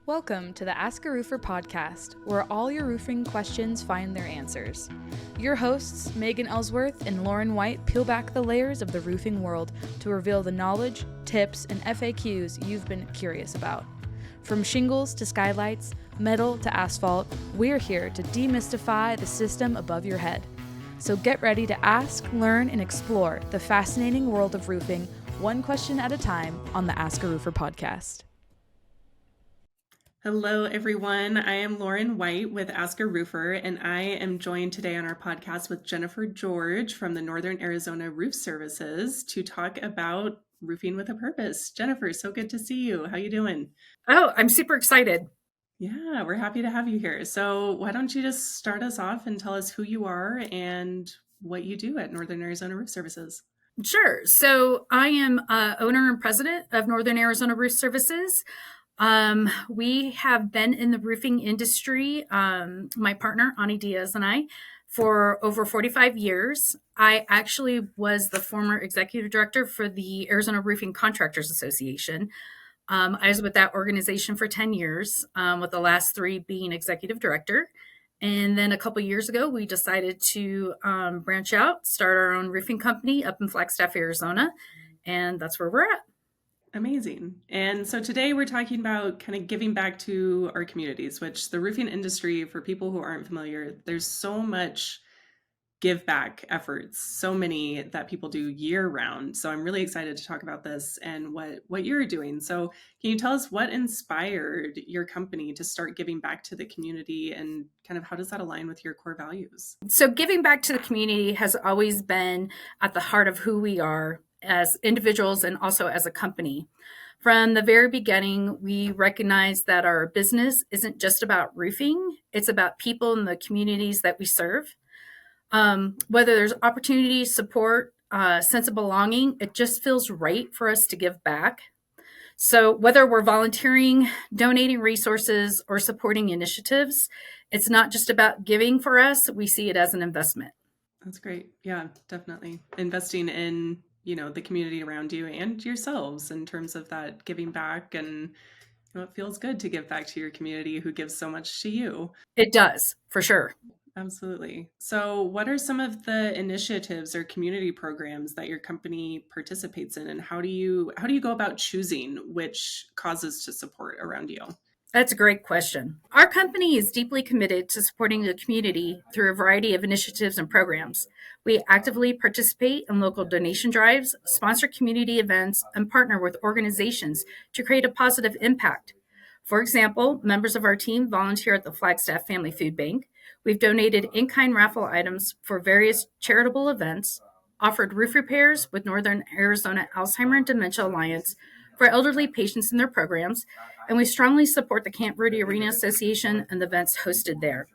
Welcome to the AskARoofer Podcast, where all your roofing questions find their answers. Your hosts, Megan Ellsworth and Lauren White, peel back the layers of the roofing world to reveal the knowledge, tips, and FAQs you've been curious about. From shingles to skylights, metal to asphalt, we're here to demystify the system above your head. So get ready to ask, learn, and explore the fascinating world of roofing, one question at a time, on the AskARoofer Podcast. Hello, everyone. I am Lauren White with AskARoofer, and I am joined today on our podcast with Jennifer George from the Northern Arizona Roof Services to talk about roofing with a purpose. Jennifer, so good to see you. How you doing? Oh, I'm super excited. Yeah, we're happy to have you here. So why don't you just start us off and tell us who you are and what you do at Northern Arizona Roof Services? Sure. So I am owner and president of Northern Arizona Roof Services. We have been in the roofing industry, my partner, Ani Diaz, and I, for over 45 years. I actually was the former executive director for the Arizona Roofing Contractors Association. I was with that organization for 10 years, with the last 3 being executive director. And then a couple of years ago, we decided to branch out, start our own roofing company up in Flagstaff, Arizona. And that's where we're at. Amazing. And so today we're talking about kind of giving back to our communities, which the roofing industry, for people who aren't familiar, there's so much give back efforts, so many that people do year round. So I'm really excited to talk about this and what you're doing. So can you tell us what inspired your company to start giving back to the community, and kind of how does that align with your core values? So giving back to the community has always been at the heart of who we are as individuals and also as a company. From the very beginning, we recognized that our business isn't just about roofing, it's about people in the communities that we serve. Whether there's opportunity, support, sense of belonging, it just feels right for us to give back. So whether we're volunteering, donating resources, or supporting initiatives, it's not just about giving for us, we see it as an investment. That's great. Yeah, definitely. Investing in the community around you and yourselves in terms of that giving back, and it feels good to give back to your community who gives so much to you. It does, for sure. Absolutely. So what are some of the initiatives or community programs that your company participates in, and how do you go about choosing which causes to support around you? That's a great question. Our company is deeply committed to supporting the community through a variety of initiatives and programs. We actively participate in local donation drives, sponsor community events, and partner with organizations to create a positive impact. For example, members of our team volunteer at the Flagstaff Family Food Bank. We've donated in-kind raffle items for various charitable events, offered roof repairs with Northern Arizona Alzheimer and Dementia Alliance for elderly patients in their programs, and we strongly support the Camp Verde Arena Association and the events hosted there.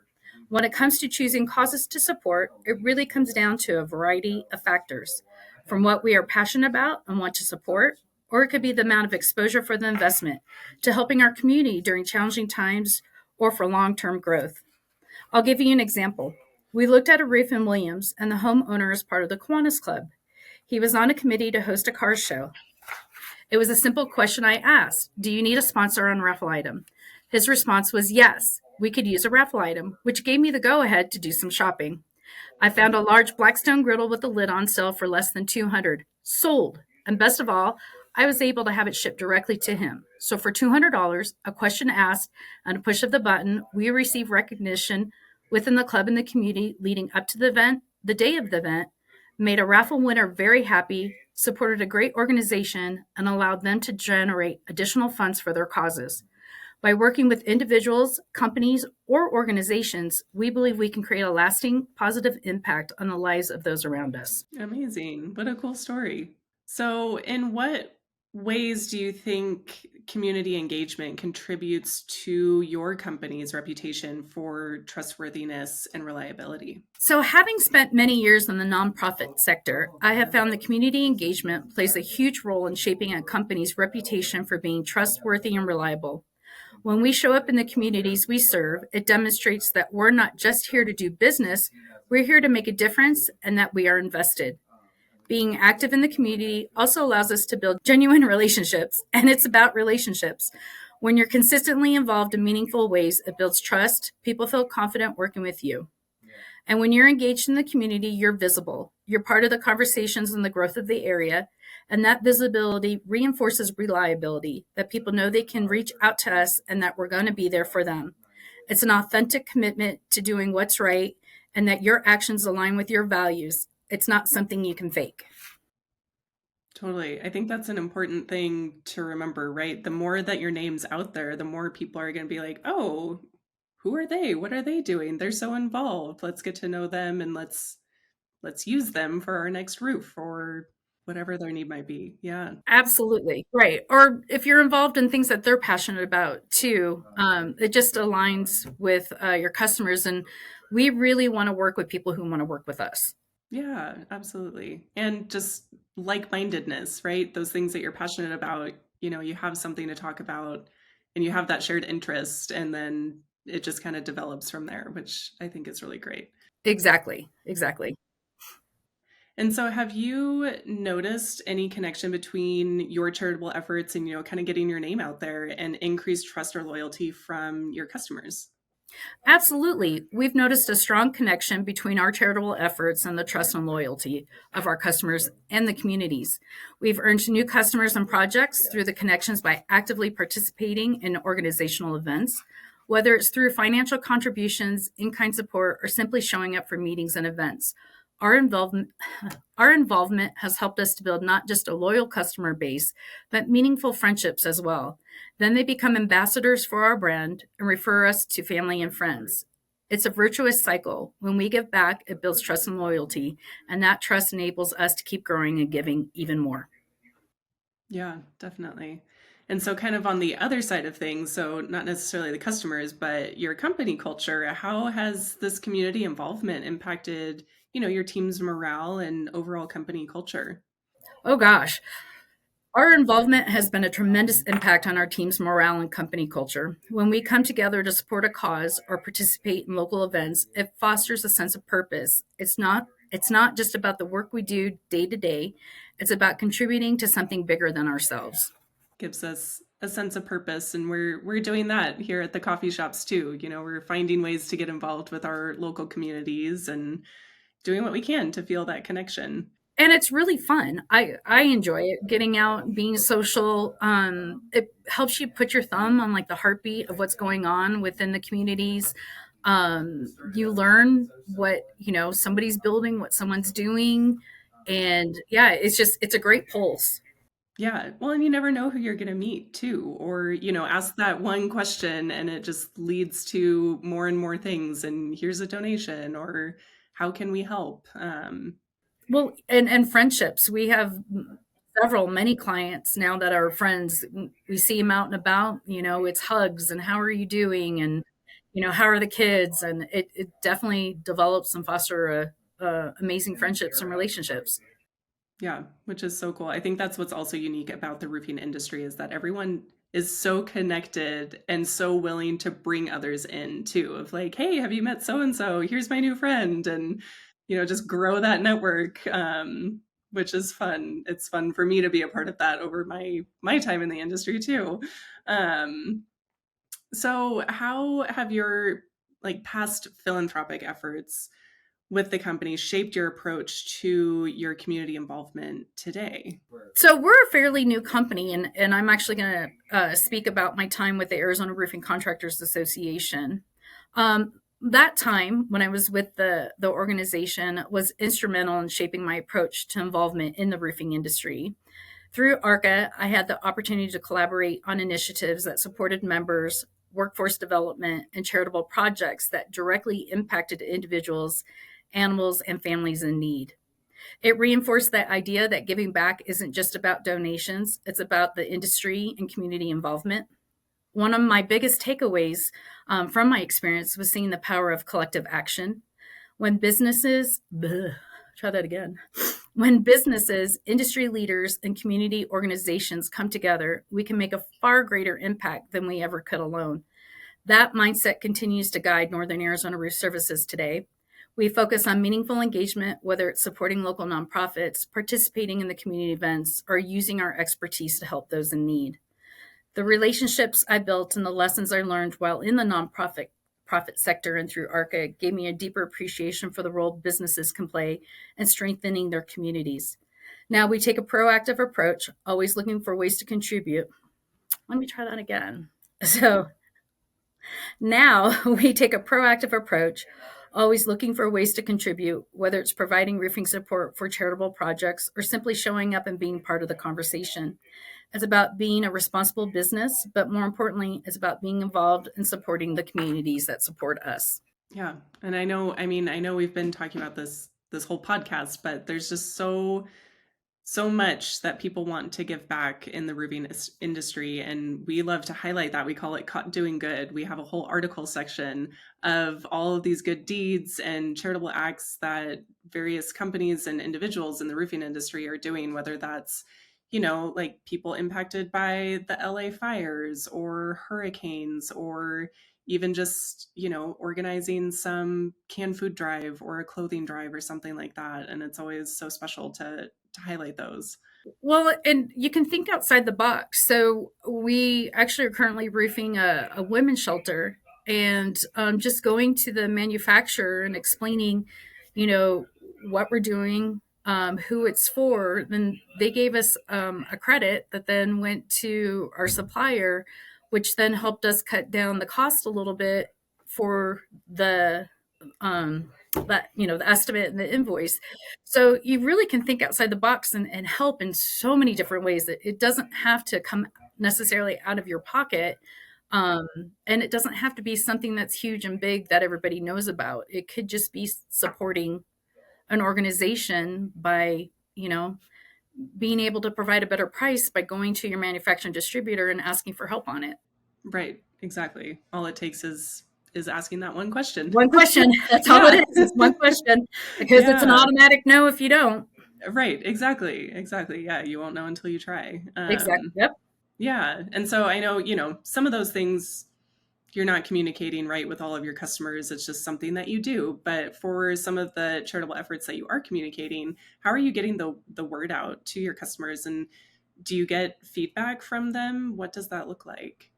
When it comes to choosing causes to support, it really comes down to a variety of factors, from what we are passionate about and want to support, or it could be the amount of exposure for the investment, to helping our community during challenging times or for long-term growth. I'll give you an example. We looked at a roof in Williams, and the homeowner is part of the Kiwanis Club. He was on a committee to host a car show. It was a simple question I asked: do you need a sponsor on a raffle item? His response was yes, we could use a raffle item, which gave me the go-ahead to do some shopping. I found a large Blackstone griddle with a lid on sale for less than $200. Sold. And best of all, I was able to have it shipped directly to him. So for $200, a question asked, and a push of the button, we received recognition within the club and the community leading up to the event, the day of the event, made a raffle winner very happy, supported a great organization, and allowed them to generate additional funds for their causes. By working with individuals, companies, or organizations, we believe we can create a lasting positive impact on the lives of those around us. Amazing. What a cool story. So in what ways do you think community engagement contributes to your company's reputation for trustworthiness and reliability? So having spent many years in the nonprofit sector, I have found that community engagement plays a huge role in shaping a company's reputation for being trustworthy and reliable. When we show up in the communities we serve, it demonstrates that we're not just here to do business, we're here to make a difference and that we are invested. Being active in the community also allows us to build genuine relationships, and it's about relationships. When you're consistently involved in meaningful ways, it builds trust. People feel confident working with you. And when you're engaged in the community, you're visible. You're part of the conversations and the growth of the area. And that visibility reinforces reliability, that people know they can reach out to us and that we're going to be there for them. It's an authentic commitment to doing what's right and that your actions align with your values. It's not something you can fake. Totally. I think that's an important thing to remember, right? The more that your name's out there, the more people are going to be like, oh, who are they? What are they doing? They're so involved. Let's get to know them and let's use them for our next roof or whatever their need might be. Yeah. Absolutely. Right. Or if you're involved in things that they're passionate about too, it just aligns with your customers. And we really want to work with people who want to work with us. Yeah, absolutely. And just like-mindedness, right? Those things that you're passionate about, you have something to talk about and you have that shared interest and then it just kind of develops from there, which I think is really great. Exactly. And so have you noticed any connection between your charitable efforts and, kind of getting your name out there and increased trust or loyalty from your customers? Absolutely. We've noticed a strong connection between our charitable efforts and the trust and loyalty of our customers and the communities. We've earned new customers and projects through the connections by actively participating in organizational events, whether it's through financial contributions, in-kind support, or simply showing up for meetings and events. Our involvement has helped us to build not just a loyal customer base, but meaningful friendships as well. Then they become ambassadors for our brand and refer us to family and friends. It's a virtuous cycle. When we give back, it builds trust and loyalty, and that trust enables us to keep growing and giving even more. Yeah, definitely. And so kind of on the other side of things, so not necessarily the customers, but your company culture, how has this community involvement impacted, your team's morale and overall company culture? Oh gosh. Our involvement has been a tremendous impact on our team's morale and company culture. When we come together to support a cause or participate in local events, it fosters a sense of purpose. It's not just about the work we do day to day. It's about contributing to something bigger than ourselves. Gives us a sense of purpose, and we're doing that here at the coffee shops too. We're finding ways to get involved with our local communities and doing what we can to feel that connection. And it's really fun. I enjoy it, getting out, being social. It helps you put your thumb on like the heartbeat of what's going on within the communities. You learn what, somebody's building, what someone's doing. And yeah, it's a great pulse. Yeah. Well, and you never know who you're going to meet too, or, ask that one question and it just leads to more and more things. And here's a donation, or how can we help? Well, and friendships. We have many clients now that are friends. We see them out and about, it's hugs and how are you doing? And, how are the kids? And it definitely develops and foster amazing friendships and relationships. Yeah, which is so cool. I think that's what's also unique about the roofing industry is that everyone is so connected and so willing to bring others in too, of like, hey, have you met so-and-so? Here's my new friend. And, just grow that network, which is fun. It's fun for me to be a part of that over my time in the industry too. So how have your past philanthropic efforts with the company shaped your approach to your community involvement today? So we're a fairly new company, and I'm actually going to speak about my time with the Arizona Roofing Contractors Association. That time when I was with the organization was instrumental in shaping my approach to involvement in the roofing industry. Through ARCA, I had the opportunity to collaborate on initiatives that supported members, workforce development, and charitable projects that directly impacted individuals, animals, and families in need. It reinforced that idea that giving back isn't just about donations, it's about the industry and community involvement. One of my biggest takeaways from my experience was seeing the power of collective action. When businesses, industry leaders, and community organizations come together, we can make a far greater impact than we ever could alone. That mindset continues to guide Northern Arizona Roof Services today. We focus on meaningful engagement, whether it's supporting local nonprofits, participating in the community events, or using our expertise to help those in need. The relationships I built and the lessons I learned while in the profit sector and through ARCA gave me a deeper appreciation for the role businesses can play in strengthening their communities. Now we take a proactive approach, always looking for ways to contribute. Let me try that again. So now we take a proactive approach, always looking for ways to contribute, whether it's providing roofing support for charitable projects or simply showing up and being part of the conversation. It's about being a responsible business, but more importantly, it's about being involved and supporting the communities that support us. Yeah. And I know we've been talking about this whole podcast, but there's just so much that people want to give back in the roofing industry. And we love to highlight that. We call it doing good. We have a whole article section of all of these good deeds and charitable acts that various companies and individuals in the roofing industry are doing, whether that's, like people impacted by the LA fires or hurricanes, or even just, organizing some canned food drive or a clothing drive or something like that. And it's always so special to highlight those. Well, and you can think outside the box. So we actually are currently roofing a women's shelter, and just going to the manufacturer and explaining, what we're doing, who it's for. Then they gave us a credit that then went to our supplier, which then helped us cut down the cost a little bit for the the estimate and the invoice. So you really can think outside the box and help in so many different ways that it doesn't have to come necessarily out of your pocket. And it doesn't have to be something that's huge and big that everybody knows about. It could just be supporting an organization by, being able to provide a better price by going to your manufacturing distributor and asking for help on it. Right. Exactly. All it takes is asking that one question. One question. That's all it is. It's one question, because it's an automatic no if you don't. Right. Exactly. Yeah. You won't know until you try. Exactly. Yep. Yeah. And so I know, some of those things you're not communicating right with all of your customers. It's just something that you do. But for some of the charitable efforts that you are communicating, how are you getting the word out to your customers? And do you get feedback from them? What does that look like?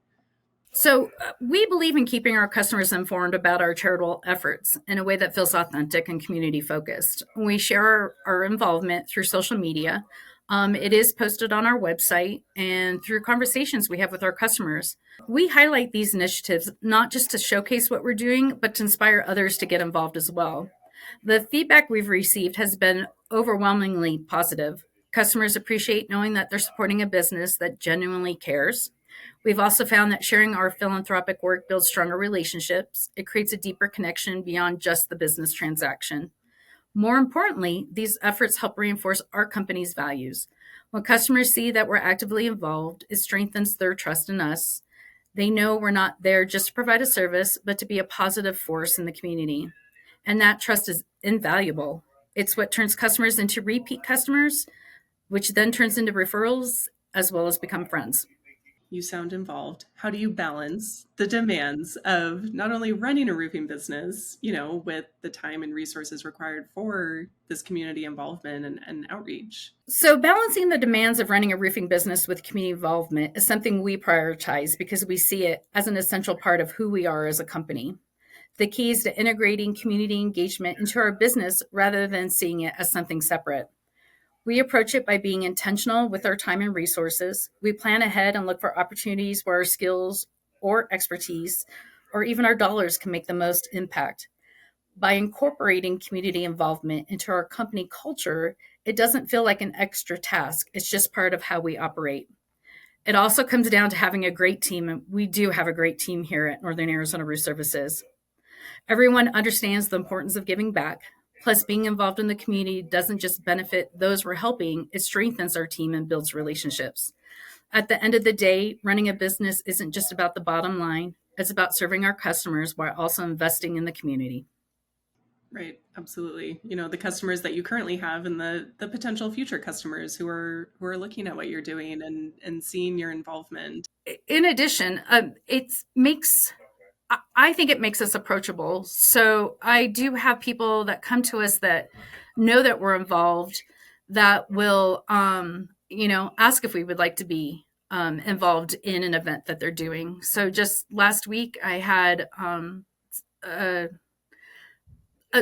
So we believe in keeping our customers informed about our charitable efforts in a way that feels authentic and community focused. We share our involvement through social media. It is posted on our website and through conversations we have with our customers. We highlight these initiatives not just to showcase what we're doing, but to inspire others to get involved as well. The feedback we've received has been overwhelmingly positive. Customers appreciate knowing that they're supporting a business that genuinely cares. We've also found that sharing our philanthropic work builds stronger relationships. It creates a deeper connection beyond just the business transaction. More importantly, these efforts help reinforce our company's values. When customers see that we're actively involved, it strengthens their trust in us. They know we're not there just to provide a service, but to be a positive force in the community. And that trust is invaluable. It's what turns customers into repeat customers, which then turns into referrals, as well as become friends. You sound involved. How do you balance the demands of not only running a roofing business, with the time and resources required for this community involvement and outreach? So balancing the demands of running a roofing business with community involvement is something we prioritize because we see it as an essential part of who we are as a company. The key is to integrating community engagement into our business rather than seeing it as something separate. We approach it by being intentional with our time and resources. We plan ahead and look for opportunities where our skills or expertise, or even our dollars, can make the most impact. By incorporating community involvement into our company culture, it doesn't feel like an extra task. It's just part of how we operate. It also comes down to having a great team, and we do have a great team here at Northern Arizona Roof Services. Everyone understands the importance of giving back. Plus, being involved in the community doesn't just benefit those we're helping, it strengthens our team and builds relationships. At the end of the day, running a business isn't just about the bottom line. It's about serving our customers while also investing in the community. Right. Absolutely. The customers that you currently have and the potential future customers who are looking at what you're doing and seeing your involvement. In addition, I think it makes us approachable. So I do have people that come to us that know that we're involved, that will, ask if we would like to be involved in an event that they're doing. So just last week, I had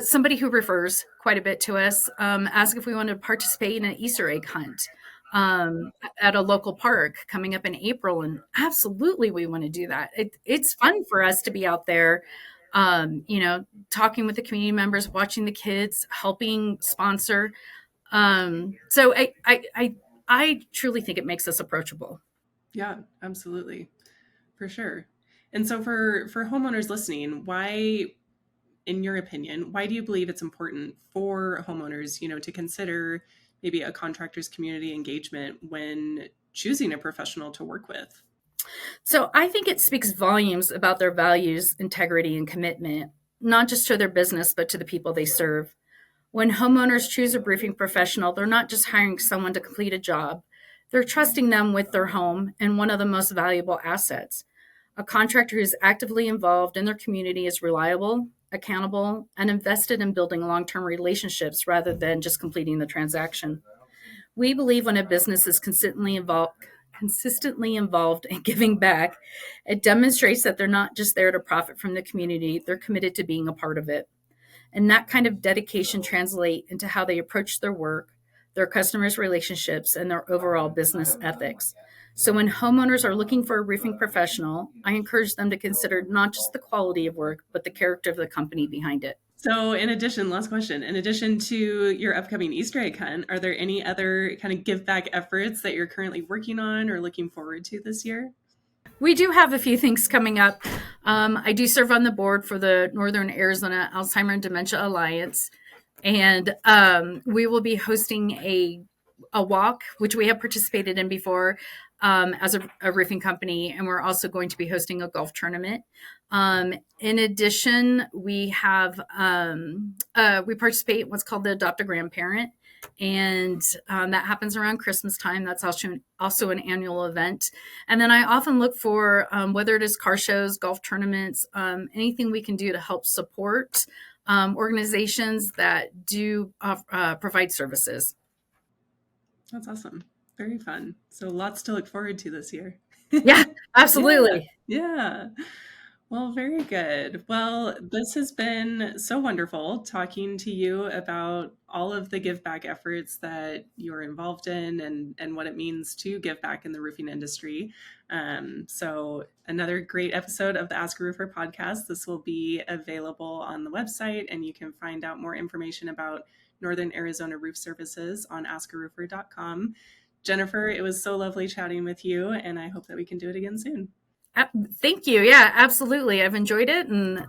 somebody who refers quite a bit to us ask if we want to participate in an Easter egg hunt at a local park coming up in April. And absolutely, we want to do that. It's fun for us to be out there, talking with the community members, watching the kids, helping sponsor. So I truly think it makes us approachable. Yeah, absolutely. For sure. And so for homeowners listening, why, in your opinion, why do you believe it's important for homeowners, to consider maybe a contractor's community engagement when choosing a professional to work with? So I think it speaks volumes about their values, integrity, and commitment, not just to their business, but to the people they serve. When homeowners choose a roofing professional, they're not just hiring someone to complete a job. They're trusting them with their home and one of the most valuable assets. A contractor who's actively involved in their community is reliable, accountable, and invested in building long-term relationships rather than just completing the transaction. We believe when a business is consistently involved in giving back, it demonstrates that they're not just there to profit from the community, they're committed to being a part of it. And that kind of dedication translates into how they approach their work, their customers' relationships, and their overall business ethics. So when homeowners are looking for a roofing professional, I encourage them to consider not just the quality of work, but the character of the company behind it. So last question, in addition to your upcoming Easter egg hunt, are there any other kind of give back efforts that you're currently working on or looking forward to this year? We do have a few things coming up. I do serve on the board for the Northern Arizona Alzheimer and Dementia Alliance. And we will be hosting a walk, which we have participated in before as a roofing company. And we're also going to be hosting a golf tournament. In addition, we have we participate in what's called the Adopt a Grandparent. And that happens around Christmas time. That's also an annual event. And then I often look for whether it is car shows, golf tournaments, anything we can do to help support organizations that do provide services. That's awesome. Very fun. So lots to look forward to this year. Yeah, absolutely. Yeah. Well, very good. Well, this has been so wonderful talking to you about all of the give back efforts that you're involved in and what it means to give back in the roofing industry. So another great episode of the AskARoofer podcast. This will be available on the website, and you can find out more information about Northern Arizona Roof Services on AskARoofer.com. Jennifer, it was so lovely chatting with you, and I hope that we can do it again soon. Thank you. Yeah, absolutely. I've enjoyed it. And,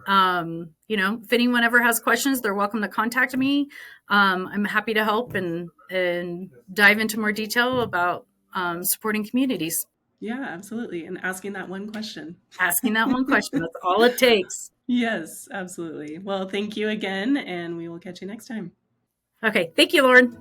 if anyone ever has questions, they're welcome to contact me. I'm happy to help and dive into more detail about supporting communities. Yeah, absolutely. And asking that one question. That's all it takes. Yes, absolutely. Well, thank you again, and we will catch you next time. Okay. Thank you, Lauren.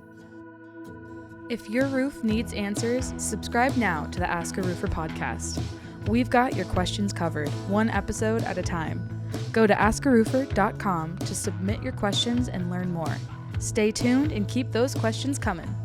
If your roof needs answers, subscribe now to the AskARoofer podcast. We've got your questions covered, one episode at a time. Go to AskARoofer.com to submit your questions and learn more. Stay tuned and keep those questions coming.